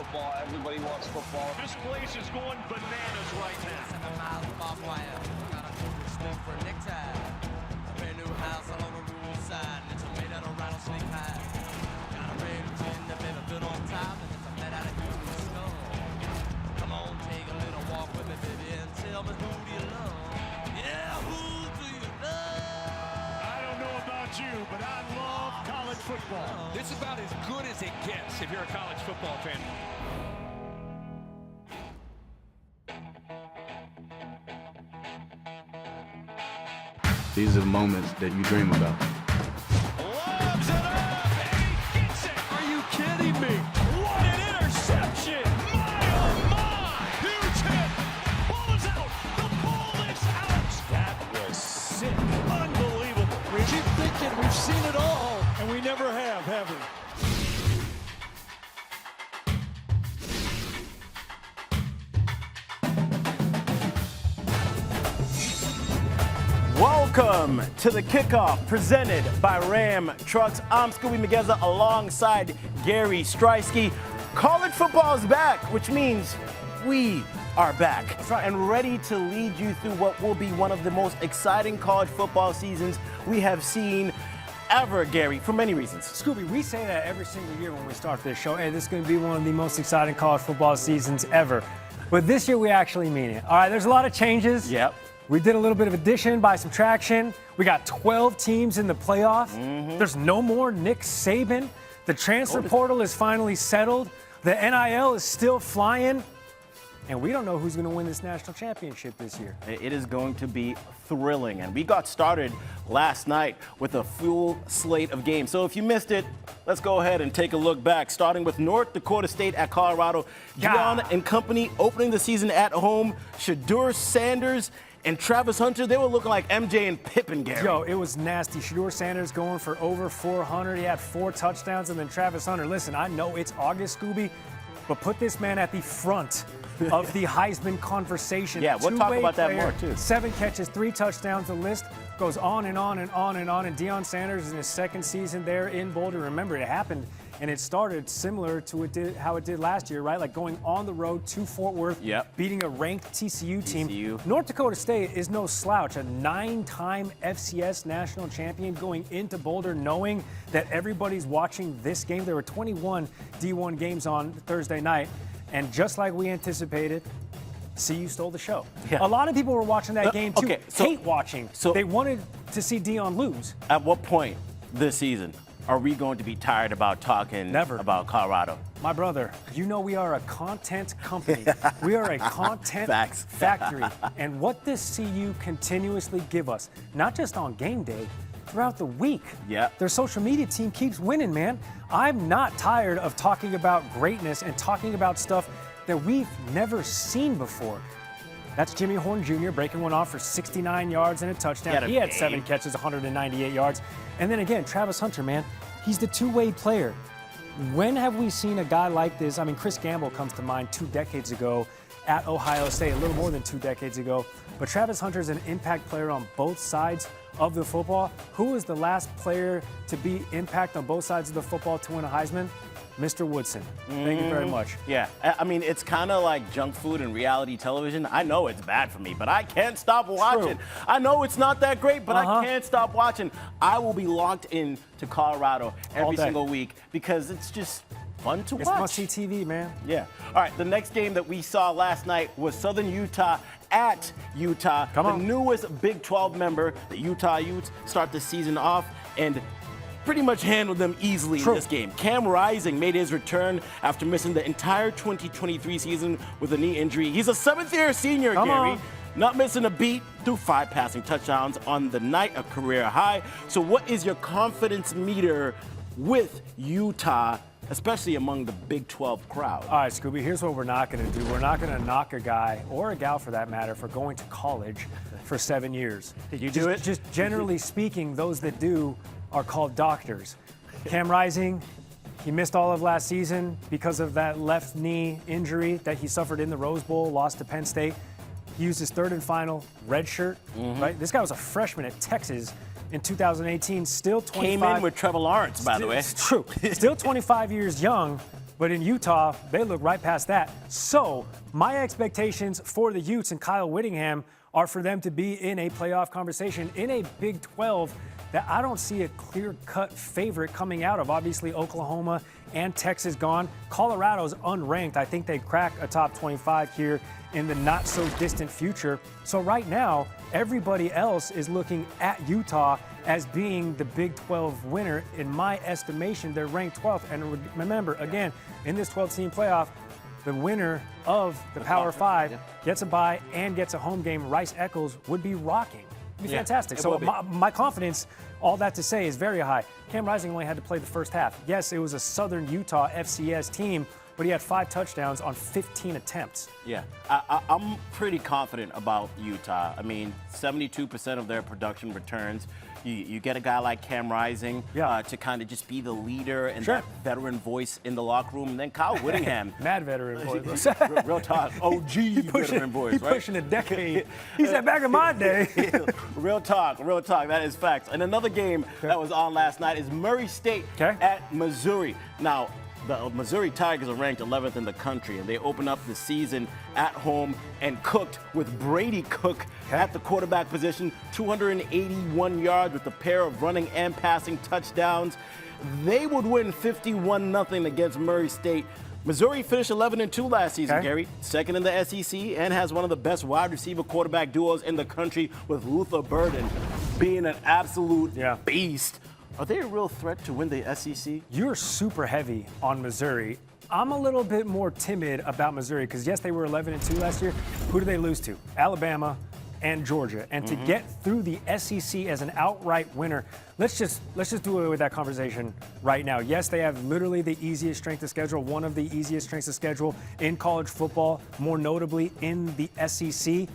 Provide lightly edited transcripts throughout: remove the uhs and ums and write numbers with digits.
football. Everybody wants football. This place is going bananas right now. 7 miles of barbed wire. Got a golden snake for a necktie. A brand new house all on the roadside. And it's made out of rattlesnake hide. Got a red tin that baby built on top. And it's a made out of human skull. Come on, take a little walk with me, baby, and tell me who do you love? Yeah, who do you love? I don't know about you, but I love college football. This is about as good as it gets if you're a college football fan. These are the moments that you dream about. Loves it up, and he gets it. Are you kidding me? What an interception! My, oh my! Huge hit! Ball is out! The ball is out! That was sick. Unbelievable. We keep thinking we've seen it all, and we never have we? Welcome to the Kickoff presented by Ram Trucks. I'm Skubie Mageza alongside Gary Striewski. College football is back, which means we are back. That's right. And ready to lead you through what will be one of the most exciting college football seasons we have seen ever, Gary, for many reasons. Scooby, we say that every single year when we start this show. Hey, this is going to be one of the most exciting college football seasons ever. But this year we actually mean it. All right, there's a lot of changes. Yep. We did a little bit of addition by subtraction. We got 12 teams in the playoff. There's no more Nick Saban. The transfer portal is finally settled. The NIL is still flying. And we don't know who's going to win this national championship this year. It is going to be thrilling. And we got started last night with a full slate of games. So if you missed it, let's go ahead and take a look back, starting with North Dakota State at Colorado. Deion and company opening the season at home. Deion Sanders and Travis Hunter, they were looking like MJ and Pippen, Gary. Yo, it was nasty. Deion Sanders going for over 400. He had 4 touchdowns. And then Travis Hunter, listen, I know it's August, Scooby, but put this man at the front of the Heisman conversation. Yeah, we'll talk about that more, too. 7 catches, 3 touchdowns. The list goes on and on and on and on. And Deion Sanders in his second season there in Boulder. Remember, it happened, and it started similar to how it did last year, right? Like going on the road to Fort Worth, beating a ranked TCU team. North Dakota State is no slouch, a 9-time FCS national champion going into Boulder knowing that everybody's watching this game. There were 21 D1 games on Thursday night, and just like we anticipated, CU stole the show. A lot of people were watching that game too, hate watching. So they wanted to see Deion lose. At what point this season are we going to be tired about talking about Colorado? My brother, you know we are a content company. We are a content factory. And what does CU continuously give us, not just on game day, throughout the week? Their social media team keeps winning, man. I'm not tired of talking about greatness and talking about stuff that we've never seen before. That's Jimmy Horn Jr. breaking one off for 69 yards and a touchdown. He had 7 catches, 198 yards. And then again, Travis Hunter, man, he's the two-way player. When have we seen a guy like this? I mean, Chris Gamble comes to mind 2 decades ago at Ohio State, a little more than 2 decades ago. But Travis Hunter is an impact player on both sides of the football. Who was the last player to be impact on both sides of the football to win a Heisman? Mr. Woodson. Thank you very much. Yeah, I mean, it's kind of like junk food and reality television. I know it's bad for me, but I can't stop watching. I know it's not that great, but I can't stop watching. I will be locked in to Colorado every single week because it's just fun to watch. It's must-see TV, man. Yeah. All right, the next game that we saw last night was Southern Utah at Utah. The newest Big 12 member, the Utah Utes, start the season off and pretty much handled them easily in this game. Cam Rising made his return after missing the entire 2023 season with a knee injury. He's a 7th-year senior, Gary. Not missing a beat, threw 5 passing touchdowns on the night, a career high. So what is your confidence meter with Utah, especially among the Big 12 crowd? All right, Scooby, here's what we're not going to do. We're not going to knock a guy, or a gal for that matter, for going to college for 7 years. Did you do it? Just generally speaking, those that do are called doctors. Cam Rising, he missed all of last season because of that left knee injury that he suffered in the Rose Bowl, lost to Penn State. He used his 3rd and final red shirt, right? This guy was a freshman at Texas in 2018, still 25. Came in with Trevor Lawrence, by the way. It's true. Still 25 years young, But in Utah, they look right past that. So my expectations for the Utes and Kyle Whittingham are for them to be in a playoff conversation in a Big 12 that I don't see a clear-cut favorite coming out of. Obviously, Oklahoma and Texas gone. Colorado's unranked. I think they crack a top 25 here in the not-so-distant future. So right now, everybody else is looking at Utah as being the Big 12 winner. In my estimation, they're ranked 12th. And remember, again, in this 12-team playoff, the winner of the Power 5 gets a bye and gets a home game. Rice Eccles would be rocking. It'd be fantastic. So my confidence, all that to say, is very high. Cam Rising only had to play the first half. Yes, it was a Southern Utah FCS team, but he had 5 touchdowns on 15 attempts. Yeah, I'm pretty confident about Utah. I mean, 72% of their production returns. You get a guy like Cam Rising to kind of just be the leader and that veteran voice in the locker room. And then Kyle Whittingham. Mad veteran voice. Real talk. OG veteran voice, right? Pushing a decade. He said back in my day. Real talk. That is facts. And another game that was on last night is Murray State at Missouri. Now, the Missouri Tigers are ranked 11th in the country, and they open up the season at home and cooked with Brady Cook at the quarterback position, 281 yards with a pair of running and passing touchdowns. They would win 51-0 against Murray State. Missouri finished 11-2 last season, Gary, second in the SEC, and has one of the best wide receiver quarterback duos in the country, with Luther Burden being an absolute beast. Are they a real threat to win the SEC? You're super heavy on Missouri. I'm a little bit more timid about Missouri because, yes, they were 11-2 last year. Who do they lose to? Alabama and Georgia. And to get through the SEC as an outright winner, let's just do away with that conversation right now. Yes, they have literally the easiest strength of schedule, one of the easiest strengths of schedule in college football, more notably in the SEC.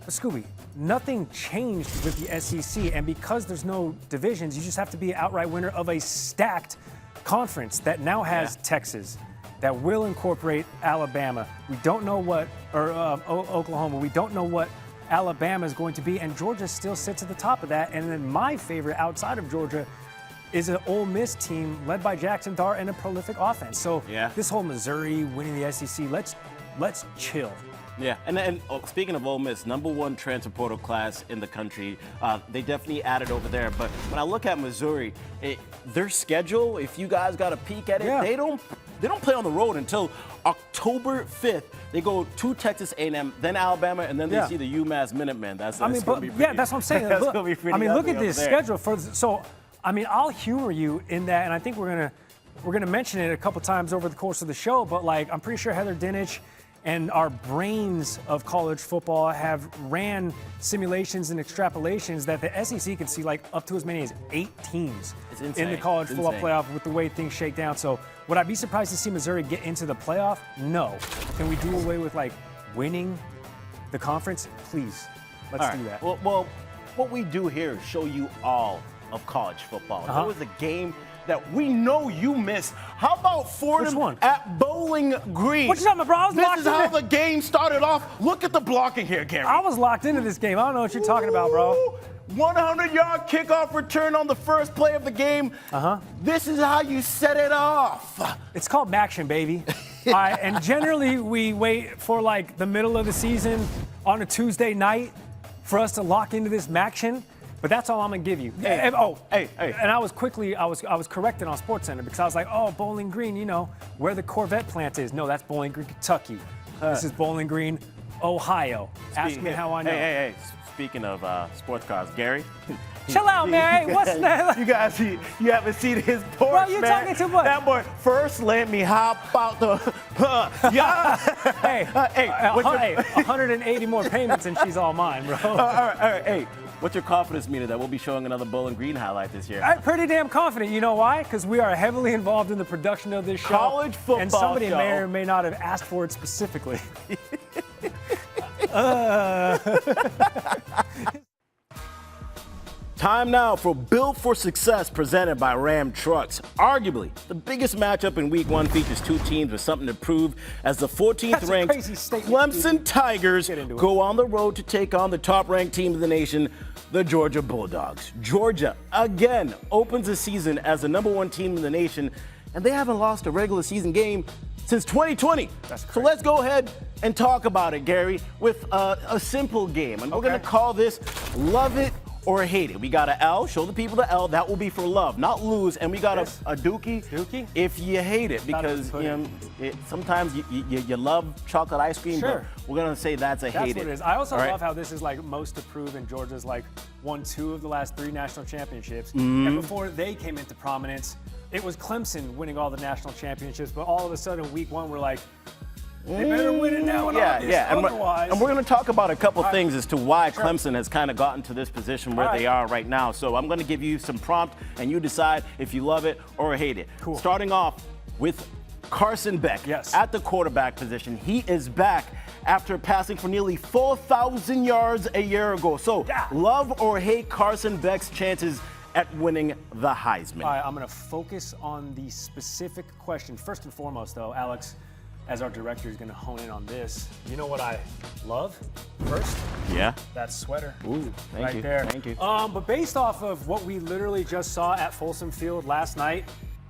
But Skubie, nothing changed with the SEC, and because there's no divisions, you just have to be an outright winner of a stacked conference that now has Texas, that will incorporate Alabama. We don't know what, or Oklahoma. We don't know what Alabama is going to be, and Georgia still sits at the top of that. And then my favorite outside of Georgia is an Ole Miss team led by Jackson Dart and a prolific offense. So this whole Missouri winning the SEC, let's chill. Yeah, and speaking of Ole Miss, #1 transfer portal class in the country. They definitely added over there. But when I look at Missouri, their schedule, if you guys got a peek at it, they don't play on the road until October 5th. They go to Texas A&M, then Alabama, and then they see the UMass Minutemen. That's gonna be pretty, that's what I'm saying. That's gonna be pretty look at this schedule. I'll humor you in that, and I think we're gonna mention it a couple times over the course of the show. But I'm pretty sure Heather Dinich and our brains of college football have ran simulations and extrapolations that the SEC can see up to as many as 8 teams in the college football playoff with the way things shake down. So would I be surprised to see Missouri get into the playoff? No. Can we do away with winning the conference? Please, let's do that. Well, what we do here is show you all of college football. There was a game that we know you missed. How about Fordham at Bowling Green? What you talking about, bro? This is how the game started off. Look at the blocking here, Gary. I was locked into this game. I don't know what you're talking about, bro. 100-yard kickoff return on the first play of the game. This is how you set it off. It's called Maction, baby. All right, and generally we wait for the middle of the season on a Tuesday night for us to lock into this Maction. But that's all I'm gonna give you. And I was corrected on SportsCenter because I was like, oh, Bowling Green, where the Corvette plant is. No, that's Bowling Green, Kentucky. This is Bowling Green, Ohio. Ask me how I know. Hey. Speaking of sports cars, Gary. Chill out, man. What's that? You guys, you haven't seen his Porsche, bro, you talking too much. That boy first let me hop out the. Hey, 180 more payments and she's all mine, bro. All right. Hey, what's your confidence meter that we'll be showing another Bowling Green highlight this year? I'm pretty damn confident. You know why? Because we are heavily involved in the production of this show. College football and somebody show. may or may not have asked for it specifically. Time now for Built for Success, presented by Ram Trucks. Arguably, the biggest matchup in Week 1 features 2 teams with something to prove as the 14th-ranked Clemson Tigers go on the road to take on the top-ranked team of the nation, the Georgia Bulldogs. Georgia, again, opens the season as the #1 team in the nation and they haven't lost a regular season game since 2020. That's crazy. So let's go ahead and talk about it, Gary, with a simple game. And we're going to call this Love It or Hate It. We got an L. Show the people the L. That will be for love, not lose. And we got a Dookie. Dookie? If you hate it, because sometimes you love chocolate ice cream, sure. but we're going to say that's a hate it. That's what it is. I also love how this is like most to prove, and Georgia's like won 2 of the last 3 national championships. And before they came into prominence, it was Clemson winning all the national championships, but all of a sudden, week 1, we're like, they better win it now in August, otherwise. And we're going to talk about a couple things as to why Clemson has kind of gotten to this position where they are right now. So I'm going to give you some prompt, and you decide if you love it or hate it. Cool. Starting off with Carson Beck at the quarterback position. He is back after passing for nearly 4,000 yards a year ago. So love or hate Carson Beck's chances at winning the Heisman? All right, I'm going to focus on the specific question. First and foremost, though, Alex, as our director, is going to hone in on this. You know what I love first? Yeah. That sweater. Ooh, thank you. There. Thank you. But based off of what we literally just saw at Folsom Field last night,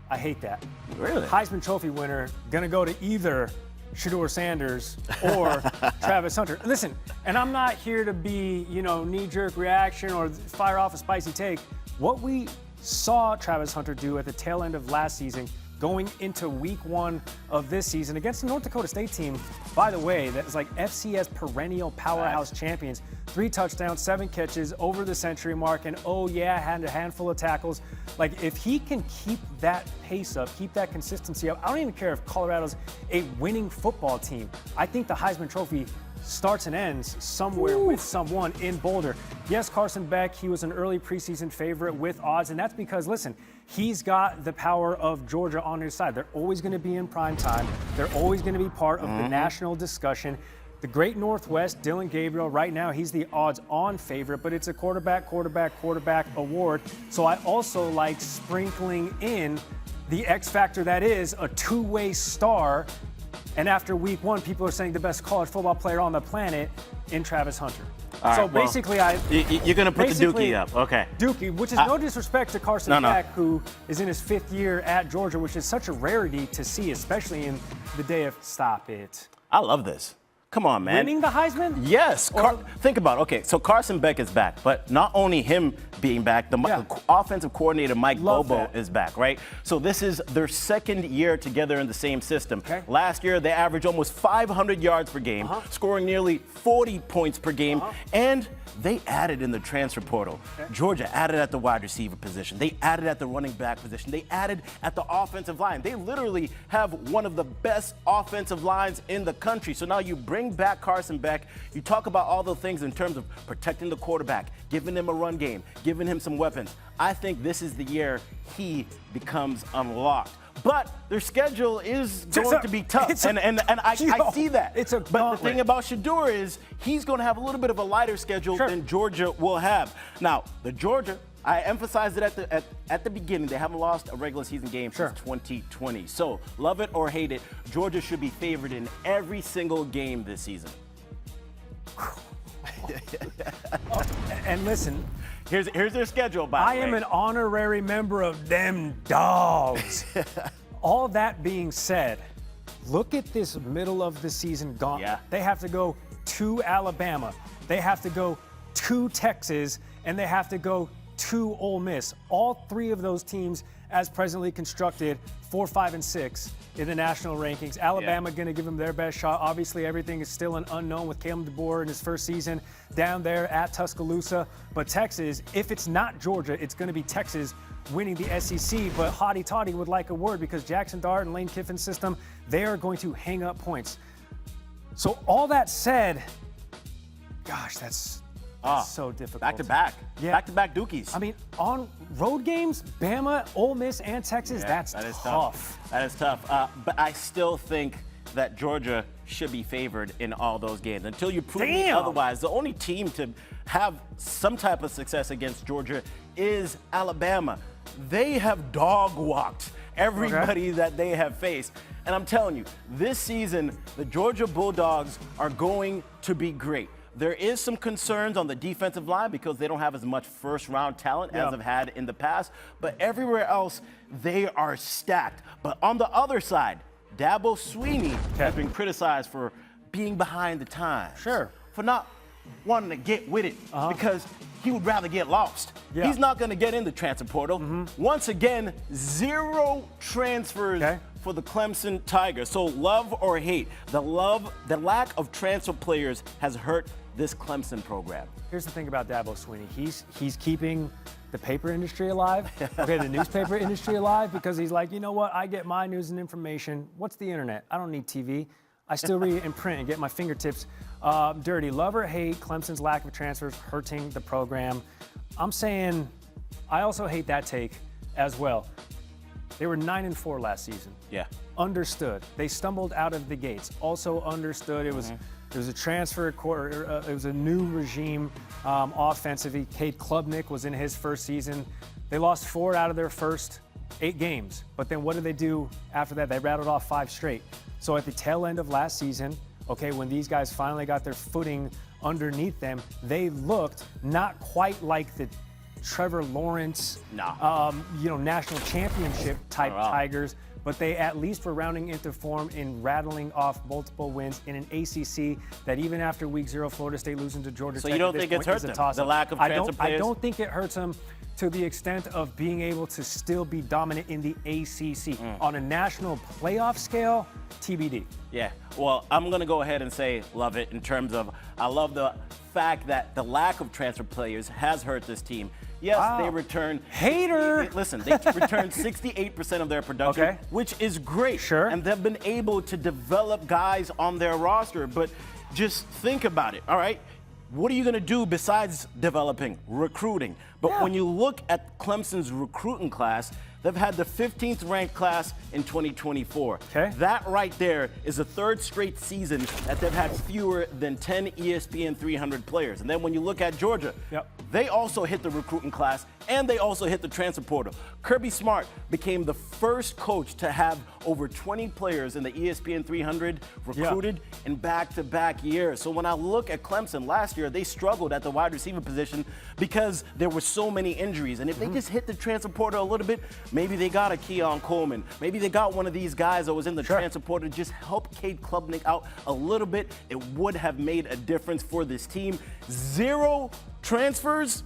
I hate that. Really? Heisman Trophy winner going to go to either Deion Sanders or Travis Hunter. Listen, and I'm not here to be, knee-jerk reaction or fire off a spicy take. What we saw Travis Hunter do at the tail end of last season, going into week 1 of this season against the North Dakota State team, by the way, that is like FCS perennial powerhouse champions. 3 touchdowns, 7 catches, over the century mark, and had a handful of tackles. Like, if he can keep that pace up, keep that consistency up, I don't even care if Colorado's a winning football team. I think the Heisman Trophy starts and ends somewhere with someone in Boulder. Yes, Carson Beck, he was an early preseason favorite with odds, and that's because, listen, he's got the power of Georgia on his side. They're always going to be in prime time. They're always going to be part of the national discussion. The Great Northwest, Dylan Gabriel, right now, he's the odds-on favorite, but it's a quarterback award. So I also like sprinkling in the X factor that is a 2-way star. And after week 1, people are saying the best college football player on the planet in Travis Hunter. You're going to put the Dookie up. Okay. Dookie, which is no disrespect to Carson Beck, who is in his 5th year at Georgia, which is such a rarity to see, especially in the day of stop it. I love this. Come on, man. Winning the Heisman? Yes. Think about it. Okay, so Carson Beck is back, but not only him being back, the offensive coordinator, Mike Bobo, is back, right? So this is their 2nd year together in the same system. Okay. Last year, they averaged almost 500 yards per game, scoring nearly 40 points per game, and they added in the transfer portal. Georgia added at the wide receiver position. They added at the running back position. They added at the offensive line. They literally have one of the best offensive lines in the country. So now you bring back Carson Beck. You talk about all the things in terms of protecting the quarterback, giving him a run game, giving him some weapons. I think this is the year he becomes unlocked. But their schedule is going to be tough, and I see that. But the thing about Shedeur is he's going to have a little bit of a lighter schedule than Georgia will have. Now, the Georgia, I emphasized it at the beginning, they haven't lost a regular season game since 2020. So, love it or hate it, Georgia should be favored in every single game this season. And listen, here's their schedule, by the way. I am an honorary member of them dogs. All that being said, look at this middle of the season gauntlet. They have to go to Alabama. They have to go to Texas, and they have to go to Ole Miss. All 3 of those teams, as presently constructed, 4, 5, and 6 in the national rankings. Alabama going to give them their best shot. Obviously, everything is still an unknown with Caleb DeBoer in his first season down there at Tuscaloosa. But Texas, if it's not Georgia, it's going to be Texas winning the SEC. But Hottie Toddy would like a word, because Jackson Dart and Lane Kiffin's system, they are going to hang up points. So all that said, gosh, that's so difficult. Back-to-back. Back-to-back Dookies. I mean, on road games, Bama, Ole Miss, and Texas, that's tough. That is tough. But I still think that Georgia should be favored in all those games. Until you prove me otherwise, the only team to have some type of success against Georgia is Alabama. They have dog-walked everybody that they have faced. And I'm telling you, this season, the Georgia Bulldogs are going to be great. There is some concerns on the defensive line because they don't have as much first-round talent as they've had in the past. But everywhere else, they are stacked. But on the other side, Dabo Swinney has been criticized for being behind the times. Sure. For not wanting to get with it because he would rather get lost. Yeah. He's not going to get in the transfer portal. Once again, 0 transfers for the Clemson Tigers. So love or hate, the lack of transfer players has hurt this Clemson program. Here's the thing about Dabo Swinney. He's keeping the paper industry alive, the newspaper industry alive, because he's like, you know what? I get my news and information. What's the internet? I don't need TV. I still read it in print and get my fingertips dirty. Love or hate, Clemson's lack of transfers hurting the program. I'm saying I also hate that take as well. They were 9-4 last season. Yeah. Understood. They stumbled out of the gates. Also understood. It was a transfer quarter. It was a new regime offensively. Cade Klubnik was in his first season. They lost 4 out of their first 8 games. But then what did they do after that? They rattled off 5 straight. So at the tail end of last season, when these guys finally got their footing underneath them, they looked not quite like the Trevor Lawrence, national championship type Tigers, but they at least were rounding into form in rattling off multiple wins in an ACC that even after week 0, Florida State losing to Georgia Tech. So you don't think it's hurt them, the lack of transfer players? I don't think it hurts them to the extent of being able to still be dominant in the ACC. On a national playoff scale, TBD. Yeah, well, I'm going to go ahead and say love it in terms of I love the fact that the lack of transfer players has hurt this team. Yes, they returned. Hater! Listen, they returned 68% of their production, which is great. Sure. And they've been able to develop guys on their roster. But just think about it, all right? What are you going to do besides developing, recruiting? But when you look at Clemson's recruiting class, they've had the 15th ranked class in 2024. That right there is the 3rd straight season that they've had fewer than 10 ESPN 300 players. And then when you look at Georgia, they also hit the recruiting class and they also hit the transfer portal. Kirby Smart became the first coach to have over 20 players in the ESPN 300 recruited in back-to-back years. So when I look at Clemson last year, they struggled at the wide receiver position because there were so many injuries. And if they just hit the transfer portal a little bit, maybe they got a Keon Coleman. Maybe they got one of these guys that was in the transfer portal to just help Cade Klubnik out a little bit. It would have made a difference for this team. 0 transfers?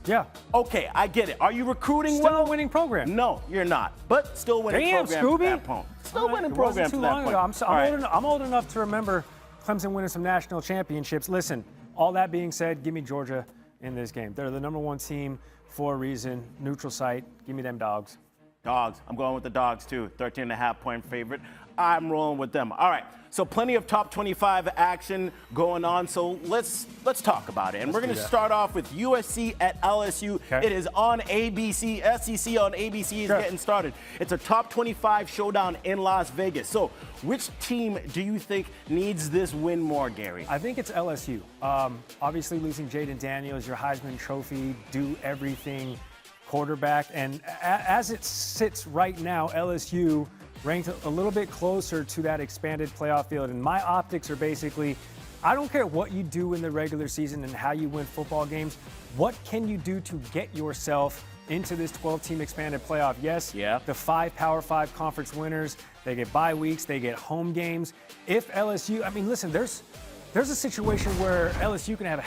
Okay, I get it. Are you recruiting well? Still a winning program. No, you're not. But still winning program Skubie. to that point. Still winning program to that point. I'm old enough to remember Clemson winning some national championships. Listen, all that being said, give me Georgia in this game. They're the #1 team for a reason. Neutral site. Give me them dogs. Dogs. I'm going with the dogs, too. 13.5-point favorite. I'm rolling with them. All right. So plenty of top 25 action going on. So let's talk about it. And we're going to start off with USC at LSU. It is on ABC. SEC on ABC is getting started. It's a top 25 showdown in Las Vegas. So which team do you think needs this win more, Gary? I think it's LSU. Obviously losing Jaden Daniels, your Heisman Trophy, do everything quarterback. And as it sits right now, LSU ranked a little bit closer to that expanded playoff field. And my optics are basically, I don't care what you do in the regular season and how you win football games. What can you do to get yourself into this 12-team expanded playoff? Yes, the 5 Power 5 conference winners, they get bye weeks, they get home games. If LSU, I mean, listen, there's a situation where LSU can have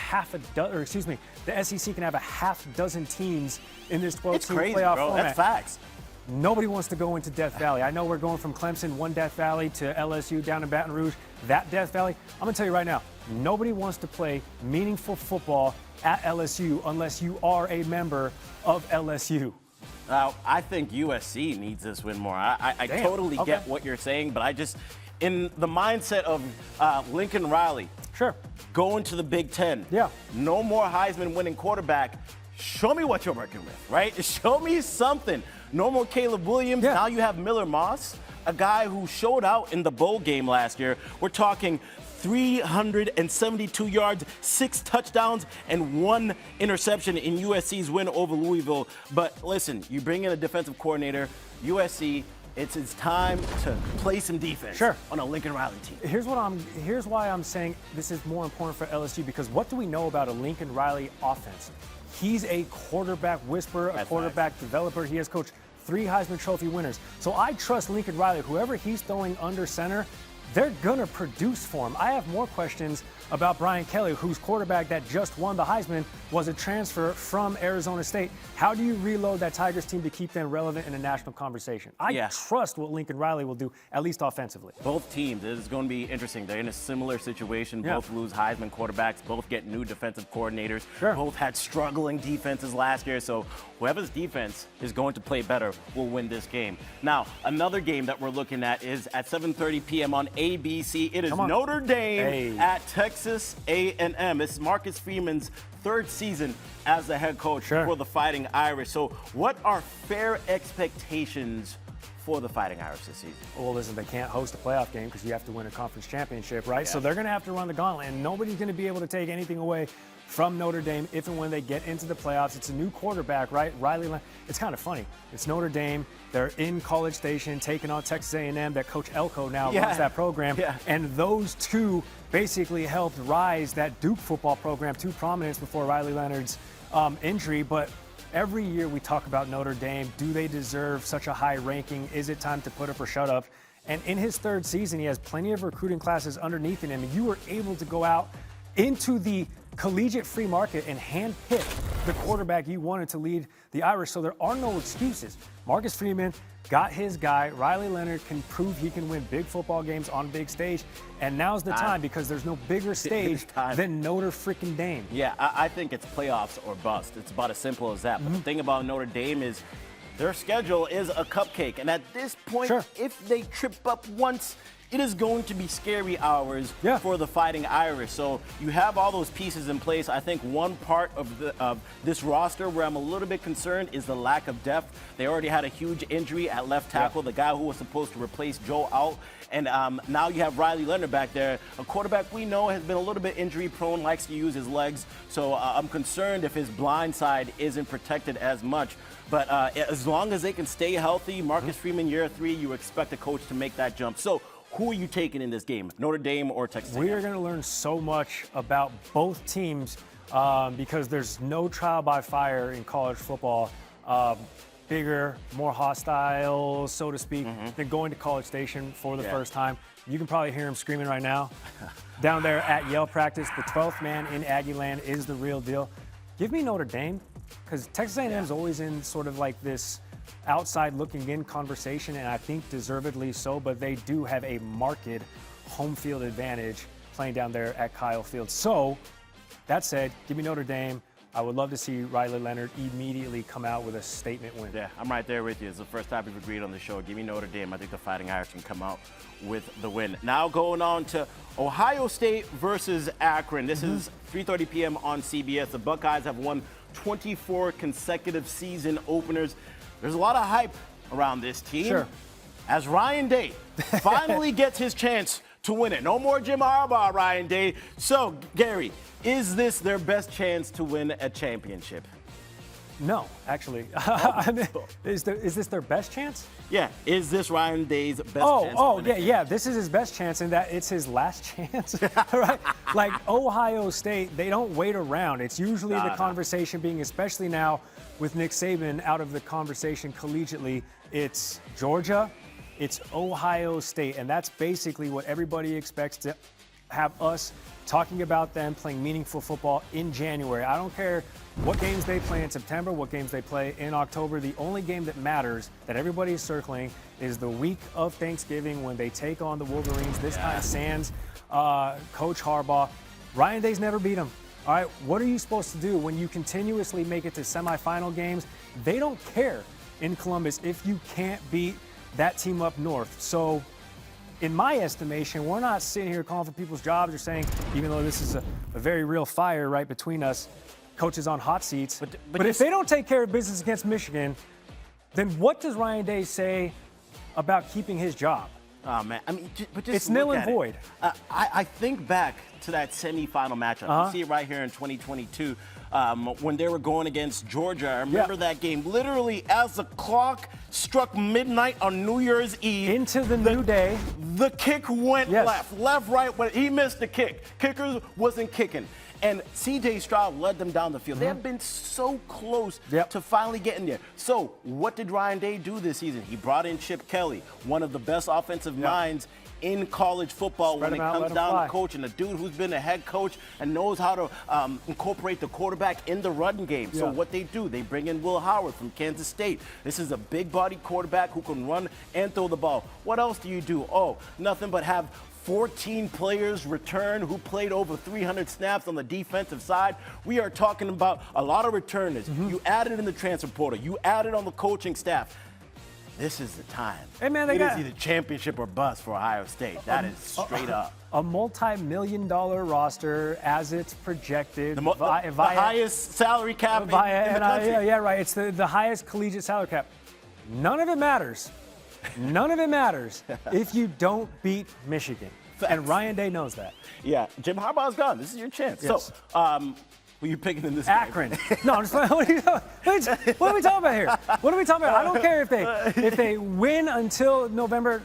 the SEC can have a half dozen teams in this 12-team playoff format. That's facts. Nobody wants to go into Death Valley. I know we're going from Clemson, one Death Valley, to LSU down in Baton Rouge, that Death Valley. I'm going to tell you right now, nobody wants to play meaningful football at LSU unless you are a member of LSU. I think USC needs this win more. I totally get what you're saying, but I just, in the mindset of Lincoln Riley, going to the Big Ten, no more Heisman winning quarterback, show me what you're working with, right? Show me something. No more Caleb Williams. Now you have Miller Moss, a guy who showed out in the bowl game last year. We're talking 372 yards, 6 touchdowns, and 1 interception in USC's win over Louisville. But listen, you bring in a defensive coordinator, USC, it's time to play some defense on a Lincoln Riley team. Here's why I'm saying this is more important for LSU, because what do we know about a Lincoln Riley offense? He's a quarterback whisperer, a quarterback developer. He has coached 3 Heisman Trophy winners. So I trust Lincoln Riley. Whoever he's throwing under center, they're going to produce for him. I have more questions about Brian Kelly, whose quarterback that just won the Heisman was a transfer from Arizona State. How do you reload that Tigers team to keep them relevant in a national conversation? I trust what Lincoln Riley will do, at least offensively. Both teams, it is going to be interesting. They're in a similar situation. Both lose Heisman quarterbacks. Both get new defensive coordinators. Both had struggling defenses last year. So whoever's defense is going to play better will win this game. Now, another game that we're looking at is at 7:30 p.m. on ABC. It is Notre Dame at Texas A&M. This is Marcus Freeman's 3rd season as the head coach for the Fighting Irish. So what are fair expectations for the Fighting Irish this season? Well, listen, they can't host a playoff game because you have to win a conference championship, right? So they're going to have to run the gauntlet, and nobody's going to be able to take anything away from Notre Dame if and when they get into the playoffs. It's a new quarterback, right? Riley, it's kind of funny. It's Notre Dame. They're in College Station taking on Texas A&M. That Coach Elko now runs that program. And those two basically helped rise that Duke football program to prominence before Riley Leonard's injury. But every year we talk about Notre Dame. Do they deserve such a high ranking? Is it time to put up or shut up? And in his 3rd season, he has plenty of recruiting classes underneath him. And you were able to go out into the collegiate free market and handpick the quarterback you wanted to lead the Irish. So there are no excuses. Marcus Freeman got his guy. Riley Leonard can prove he can win big football games on big stage. And now's the time, because there's no bigger stage than Notre freaking Dame. Yeah, I think it's playoffs or bust. It's about as simple as that. But the thing about Notre Dame is their schedule is a cupcake. And at this point, if they trip up once, it is going to be scary hours for the Fighting Irish. So you have all those pieces in place. I think one part of this roster where I'm a little bit concerned is the lack of depth. They already had a huge injury at left tackle, the guy who was supposed to replace Joe out. And now you have Riley Leonard back there, a quarterback we know has been a little bit injury prone, likes to use his legs. So I'm concerned if his blind side isn't protected as much. But as long as they can stay healthy, Marcus Freeman, year 3, you expect a coach to make that jump. So who are you taking in this game, Notre Dame or Texas A&M? We are going to learn so much about both teams because there's no trial by fire in college football. Bigger, more hostile, so to speak, than going to College Station for the first time. You can probably hear him screaming right now. Down there at Yale practice, the 12th man in Aggie land is the real deal. Give me Notre Dame, because Texas A&M is always in sort of like this outside looking in conversation, and I think deservedly so, but they do have a marked home field advantage playing down there at Kyle Field. So that said, give me Notre Dame. I would love to see Riley Leonard immediately come out with a statement win. Yeah, I'm right there with you. It's the first time we've agreed on the show. Give me Notre Dame. I think the Fighting Irish can come out with the win. Now going on to Ohio State versus Akron. This is 3:30 p.m. on CBS. The Buckeyes have won 24 consecutive season openers. There's a lot of hype around this team. As Ryan Day finally gets his chance to win it. No more Jim Harbaugh, Ryan Day. So, Gary, is this their best chance to win a championship? No, actually. I mean, is this their best chance? Yeah. Is this Ryan Day's best chance? Yeah. This is his best chance, and that it's his last chance. Right? Like Ohio State, they don't wait around. It's usually the conversation being, especially now with Nick Saban out of the conversation collegiately, it's Georgia, it's Ohio State, and that's basically what everybody expects to have us talking about them playing meaningful football in January. I don't care what games they play in September, what games they play in October. The only game that matters, that everybody is circling, is the week of Thanksgiving when they take on the Wolverines. This time sans Coach Harbaugh. Ryan Day's never beat them. All right, what are you supposed to do when you continuously make it to semifinal games? They don't care in Columbus if you can't beat that team up north. So in my estimation, we're not sitting here calling for people's jobs or saying, even though this is a very real fire right between us, coaches on hot seats. But if they don't take care of business against Michigan, then what does Ryan Day say about keeping his job? Oh, man. I mean, but just it's nil and void. I think back to that semifinal matchup. You see it right here in 2022. when they were going against Georgia. I remember that game. Literally, as the clock struck midnight on New Year's Eve. Into the new day. The kick went left, right. When he missed the kick. Kickers wasn't kicking. And C.J. Stroud led them down the field. They have been so close to finally getting there. So what did Ryan Day do this season? He brought in Chip Kelly, one of the best offensive minds in college football when it comes down to coaching. A dude who's been a head coach and knows how to incorporate the quarterback in the run game. So what they do, they bring in Will Howard from Kansas State. This is a big-body quarterback who can run and throw the ball. What else do you do? Oh, nothing but have 14 players return who played over 300 snaps on the defensive side. We are talking about a lot of returners. You added in the transfer portal. You added on the coaching staff. This is the time. Hey, man, it is either championship or bust for Ohio State. That is straight up. A multi-million-dollar roster as it's projected. The highest salary cap in the country. Yeah, right. It's the highest collegiate salary cap. None of it matters. None of it matters if you don't beat Michigan. And Ryan Day knows that. Yeah, Jim Harbaugh's gone. This is your chance. Yes. So, who are you picking in this Akron. game? No, I'm just what are we talking about here? What are we talking about? I don't care if they win until November.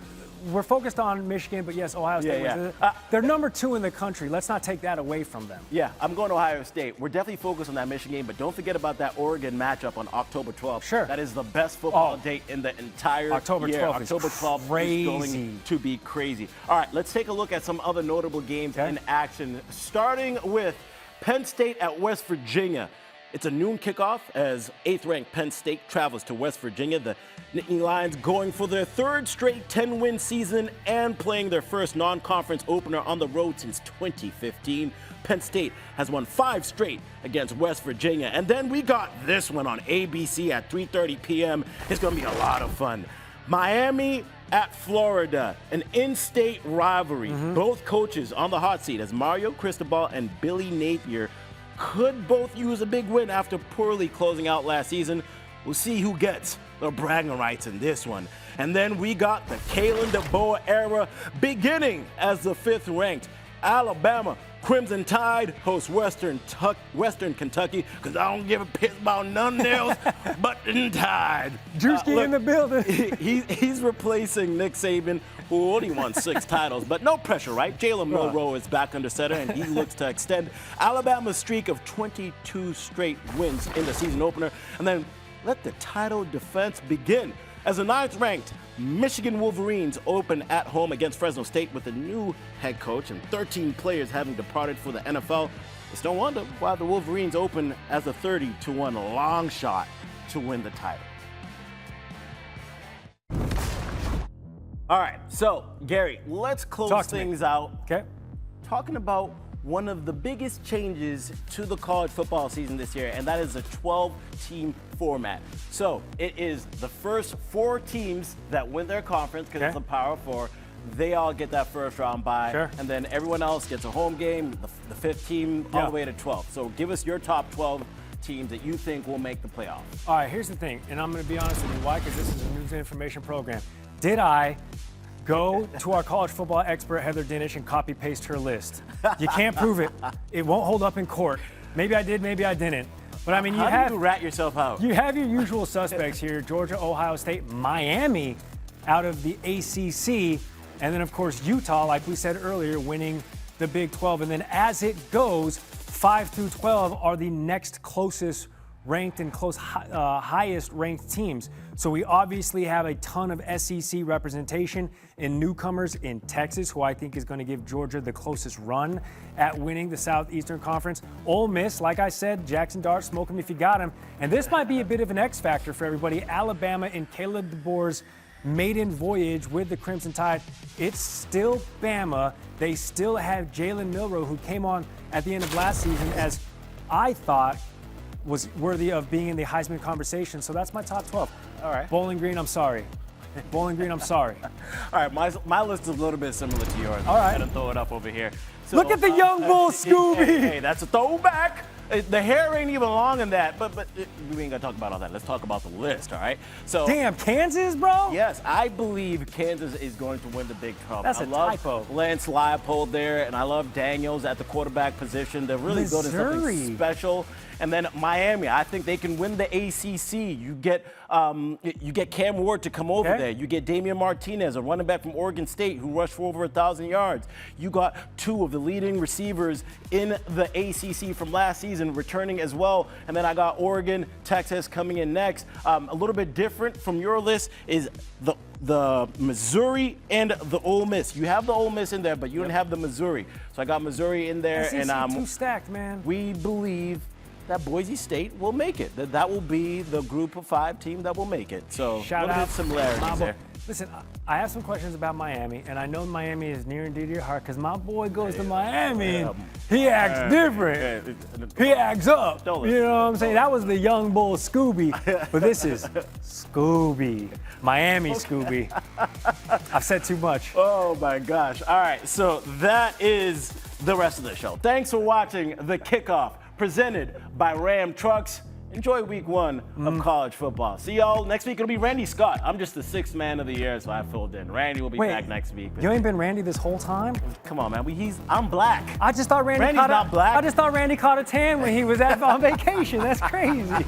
We're focused on Michigan, but yes, Ohio State wins. They're number 2 in the country. Let's not take that away from them. Yeah, I'm going to Ohio State. We're definitely focused on that Michigan game, but don't forget about that Oregon matchup on October 12th. Sure. That is the best football date in the entire October 12th year. October 12th crazy. is going to be crazy. All right, let's take a look at some other notable games in action, starting with Penn State at West Virginia. It's a noon kickoff as 8th-ranked Penn State travels to West Virginia. The Nittany Lions going for their 3rd straight 10-win season and playing their first non-conference opener on the road since 2015. Penn State has won 5 straight against West Virginia. And then we got this one on ABC at 3:30 p.m. It's going to be a lot of fun. Miami at Florida, an in-state rivalry. Both coaches on the hot seat as Mario Cristobal and Billy Napier could both use a big win after poorly closing out last season. We'll see who gets the bragging rights in this one. And then we got the Kalen DeBoer era beginning as the 5th-ranked Alabama Crimson Tide hosts Western Kentucky, because I don't give a piss about none else but the Tide. Drewski in the building. He's replacing Nick Saban, who only won 6 titles, but no pressure, right? Jalen Milroe is back under center, and he looks to extend Alabama's streak of 22 straight wins in the season opener. And then let the title defense begin as the 9th-ranked Michigan Wolverines open at home against Fresno State with a new head coach and 13 players having departed for the NFL. It's no wonder why the Wolverines open as a 30-1 long shot to win the title. All right, so Gary, let's close things out. Okay. Talking about one of the biggest changes to the college football season this year, and that is the 12-team format. So it is the first 4 teams that win their conference, because it's a Power 4. They all get that first round bye, and then everyone else gets a home game, the 5th team, all the way to 12. So give us your top 12 teams that you think will make the playoffs. All right, here's the thing, and I'm going to be honest with you. Why? Because this is a news and information program. Did I go to our college football expert, Heather Dinnish, and copy-paste her list? You can't prove it. It won't hold up in court. Maybe I did, maybe I didn't. But, I mean, How do you rat yourself out? You have your usual suspects here, Georgia, Ohio State, Miami out of the ACC, and then, of course, Utah, like we said earlier, winning the Big 12. And then as it goes, 5 through 12 are the next closest ranked and highest ranked teams. So we obviously have a ton of SEC representation in newcomers in Texas, who I think is going to give Georgia the closest run at winning the Southeastern Conference. Ole Miss, like I said, Jackson Dart, smoke him if you got him. And this might be a bit of an X factor for everybody. Alabama and Caleb DeBoer's maiden voyage with the Crimson Tide. It's still Bama. They still have Jalen Milroe, who came on at the end of last season as I thought was worthy of being in the Heisman conversation. So that's my top 12. All right. Bowling Green, I'm sorry. Bowling Green, I'm sorry. All right, my list is a little bit similar to yours. All right. I'm going to throw it up over here. So, look at the young bull, Skubie. Hey, that's a throwback. The hair ain't even long in that, but we ain't gonna talk about all that. Let's talk about the list, all right? So Damn, Kansas, bro? yes, I believe Kansas is going to win the Big 12. That's I a love typo. Lance Leipold there, and I love Daniels at the quarterback position. They're really building Missouri. something special. And then Miami, I think they can win the ACC. You get Cam Ward to come over there. You get Damian Martinez, a running back from Oregon State who rushed for over 1,000 yards. You got two of the leading receivers in the ACC from last season returning as well. And then I got Oregon, Texas coming in next. A little bit different from your list is the Missouri and the Ole Miss. You have the Ole Miss in there, but you don't have the Missouri. So I got Missouri in there, SEC and too stacked, man. we believe that Boise State will make it. That will be the group of 5 team that will make it. So Shout a little out bit similarities there. Listen, I have some questions about Miami, and I know Miami is near and dear to your heart because my boy goes to Miami and he acts different. He acts up. You know what I'm saying? That was the young bull Skubie, but this is Skubie. Miami Skubie. I've said too much. Oh my gosh. All right, so that is the rest of the show. Thanks for watching The Kickoff, presented by Ram Trucks. Enjoy week 1 of college football. See y'all next week. It'll be Randy Scott. I'm just the 6th man of the year, so I filled in. Randy will be back next week. You ain't been Randy this whole time? Come on, man. I'm black. I just thought Randy's not black. I just thought Randy caught a tan when he was on vacation. That's crazy.